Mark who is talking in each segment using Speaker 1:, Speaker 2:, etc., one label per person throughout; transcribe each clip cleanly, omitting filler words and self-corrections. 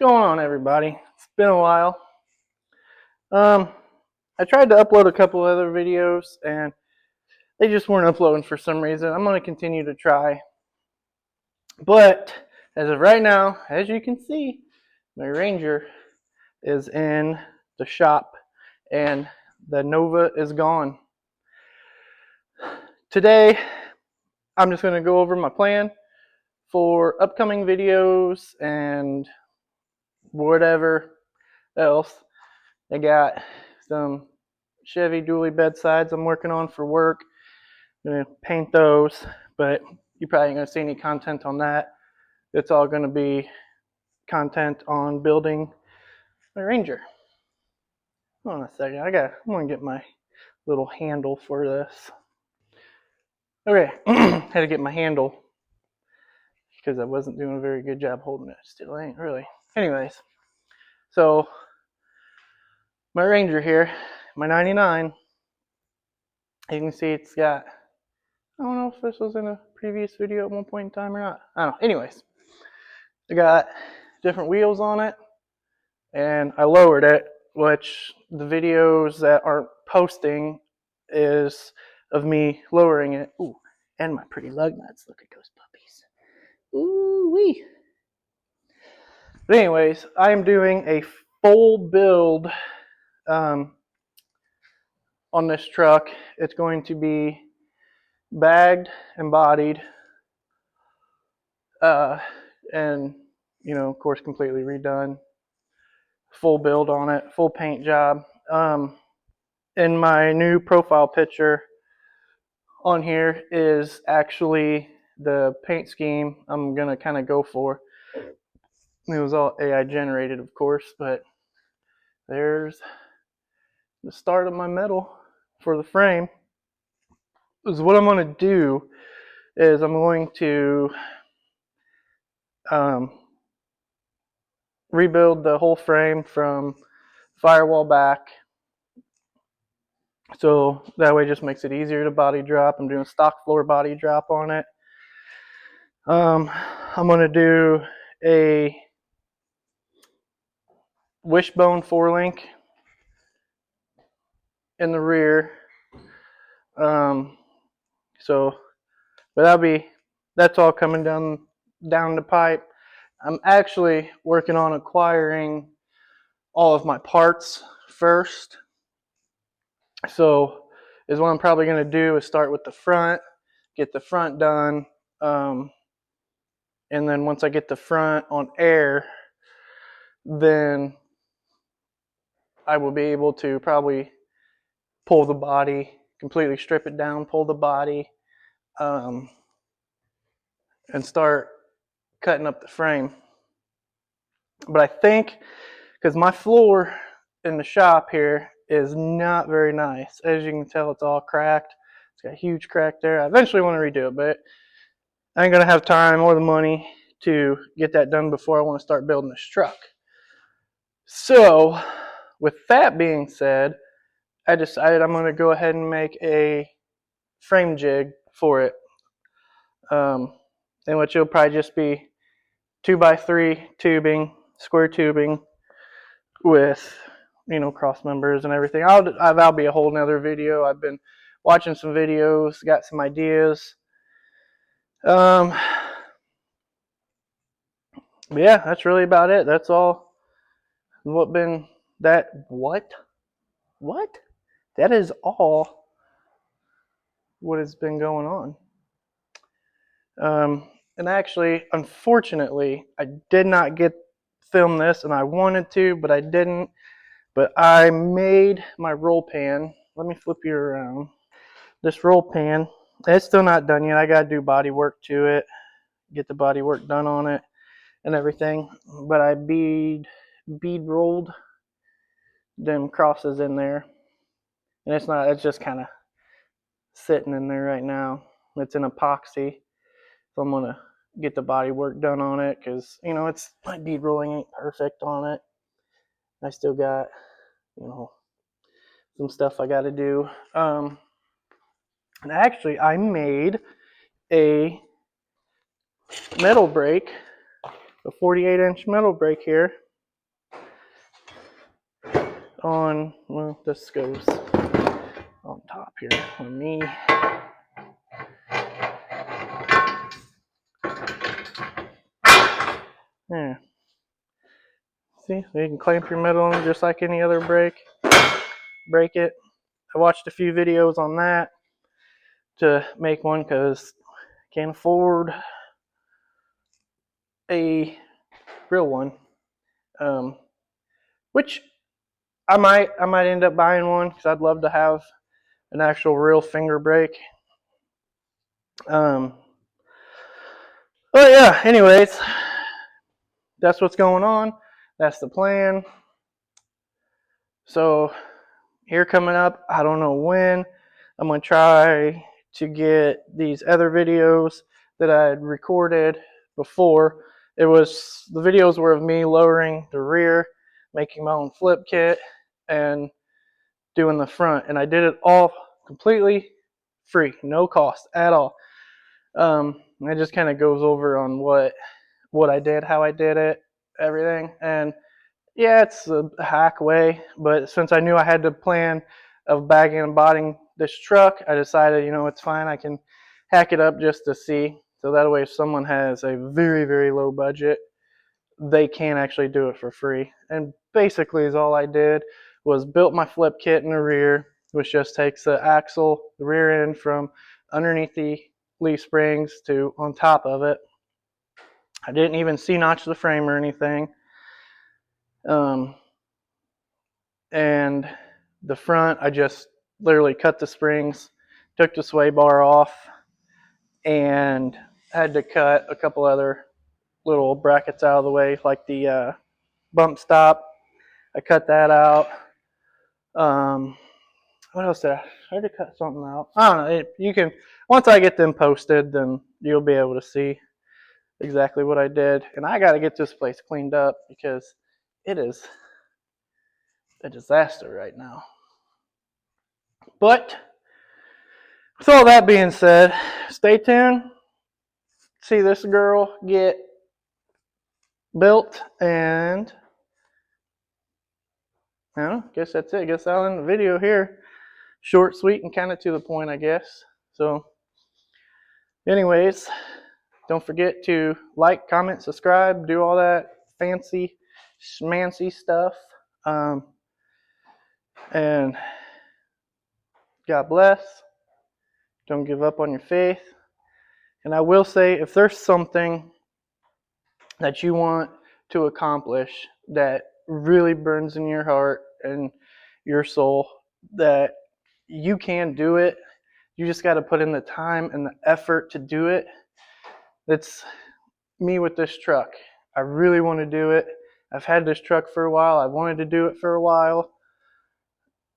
Speaker 1: going on, everybody? It's been a while. I tried to upload a couple other videos and they just weren't uploading for some reason. I'm going to continue to try. But as of right now, as you can see, my Ranger is in the shop and the Nova is gone. Today, I'm just going to go over my plan for upcoming videos and whatever else. I got some Chevy dually bedsides I'm working on for work. I'm going to paint those, but you probably ain't going to see any content on that. It's all going to be content on building my Ranger. Hold on a second. I'm going to get my little handle for this. Okay, had to get my handle because I wasn't doing a very good job holding it. Still ain't really. Anyways, so my Ranger here, my 99, you can see it's got, I don't know if this was in a previous video at one point in time or not. I don't know. Anyways, I got different wheels on it and I lowered it, which the videos that aren't posting is of me lowering it. Ooh, and my pretty lug nuts. Look at those puppies. Ooh wee. But anyways, I'm doing a full build on this truck. It's going to be bagged and bodied, and of course, completely redone. Full build on it, full paint job. In my new profile picture on here is actually the paint scheme I'm gonna kind of go for. It was all AI generated, of course, but there's the start of my metal for the frame. So what I'm going to do is I'm going to rebuild the whole frame from firewall back, so that way it just makes it easier to body drop. I'm doing stock floor body drop on it. I'm going to do a wishbone 4-link in the rear. But that's all coming down the pipe. I'm actually working on acquiring all of my parts first. So is what I'm probably going to do is start with the front, get the front done, and then once I get the front on air, then I will be able to probably pull the body, completely strip it down, pull the body, and start cutting up the frame. But I think, because my floor in the shop here is not very nice. As you can tell, it's all cracked. It's got a huge crack there. I eventually want to redo it, but I ain't going to have time or the money to get that done before I want to start building this truck. So, with that being said, I decided I'm going to go ahead and make a frame jig for it. In which it'll probably just be 2x3 tubing, square tubing with cross members and everything. That'll be a whole nother video. I've been watching some videos, got some ideas. But yeah, that's really about it. That's all. What is all what has been going on. And actually, unfortunately, I did not film this, and I wanted to, but I didn't. But I made my roll pan. Let me flip you around. This roll pan, it's still not done yet. I gotta do body work to it, get the body work done on it and everything. But I bead rolled them crosses in there. And it's just kind of sitting in there right now. It's in epoxy. So I'm gonna get the body work done on it, because my bead rolling ain't perfect on it. I still got some stuff I got to do. And actually, I made a metal brake, a 48-inch metal brake here. on, well, this goes on top here for me. Yeah. See, so you can clamp your metal on just like any other brake. Break it. I watched a few videos on that to make one because I can't afford a real one. Which I might end up buying one because I'd love to have an actual real finger brake. But yeah, anyways, that's what's going on. That's the plan. So here coming up, I don't know when, I'm going to try to get these other videos that I had recorded before. The videos were of me lowering the rear, making my own flip kit, and doing the front. And I did it all completely free, no cost at all. It just kind of goes over on what I did, how I did it, everything. And yeah, it's a hack way, but since I knew I had the plan of bagging and bodying this truck, I decided, it's fine. I can hack it up just to see. So that way, if someone has a very, very low budget, they can actually do it for free. And basically, is all I did was built my flip kit in the rear, which just takes the axle, the rear end from underneath the leaf springs to on top of it. I didn't even C-notch the frame or anything. And the front, I just literally cut the springs, took the sway bar off, and had to cut a couple other little brackets out of the way, like the bump stop. I cut that out. What else did I had to cut something out? I don't know. You can, once I get them posted, then you'll be able to see exactly what I did. And I got to get this place cleaned up because it is a disaster right now. But with all that being said, stay tuned. See this girl get built, and I guess that's it. I guess I'll end the video here. Short, sweet, and kind of to the point, I guess. So, anyways, don't forget to like, comment, subscribe, do all that fancy, schmancy stuff. And God bless. Don't give up on your faith. And I will say, if there's something that you want to accomplish that really burns in your heart and your soul, that you can do it, you just got to put in the time and the effort to do it. That's me with this truck. I really want to do it. I've had this truck for a while. I wanted to do it for a while,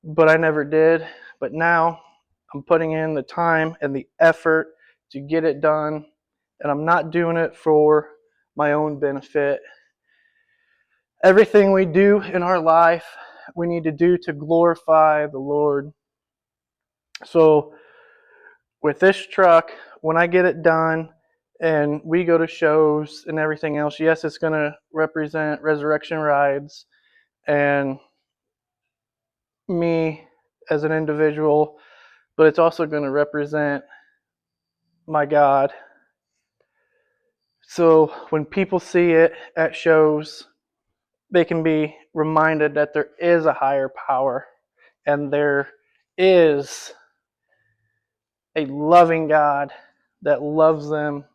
Speaker 1: but I never did. But now I'm putting in the time and the effort to get it done, and I'm not doing it for my own benefit. Everything we do in our life, we need to do to glorify the Lord. So with this truck, when I get it done and we go to shows and everything else, yes, it's going to represent Resurrection Rides and me as an individual, but it's also going to represent my God. So when people see it at shows, they can be reminded that there is a higher power and there is a loving God that loves them.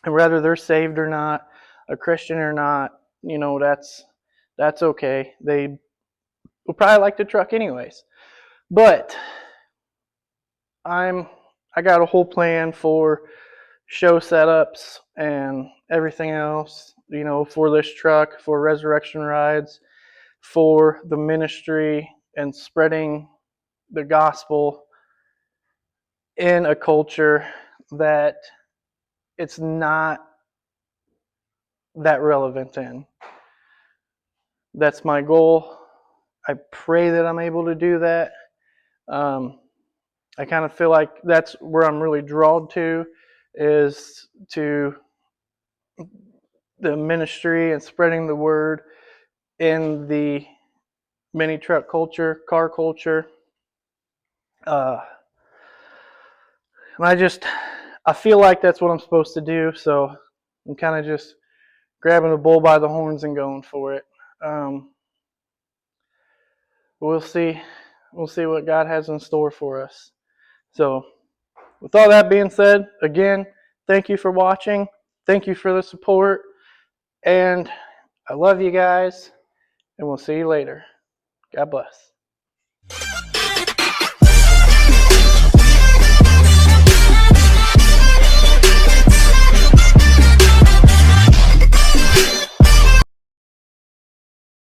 Speaker 1: And whether they're saved or not, a Christian or not, that's okay. They will probably like the truck anyways. But I got a whole plan for show setups and everything else, for this truck, for Resurrection Rides, for the ministry and spreading the gospel in a culture that it's not that relevant in. That's my goal. I pray that I'm able to do that. I kind of feel like that's where I'm really drawn to, is to the ministry and spreading the word in the mini truck culture, car culture. And I feel like that's what I'm supposed to do, so I'm kind of just grabbing the bull by the horns and going for it. We'll see. We'll see what God has in store for us. So, with all that being said, again, thank you for watching. Thank you for the support. And I love you guys. And we'll see you later. God bless.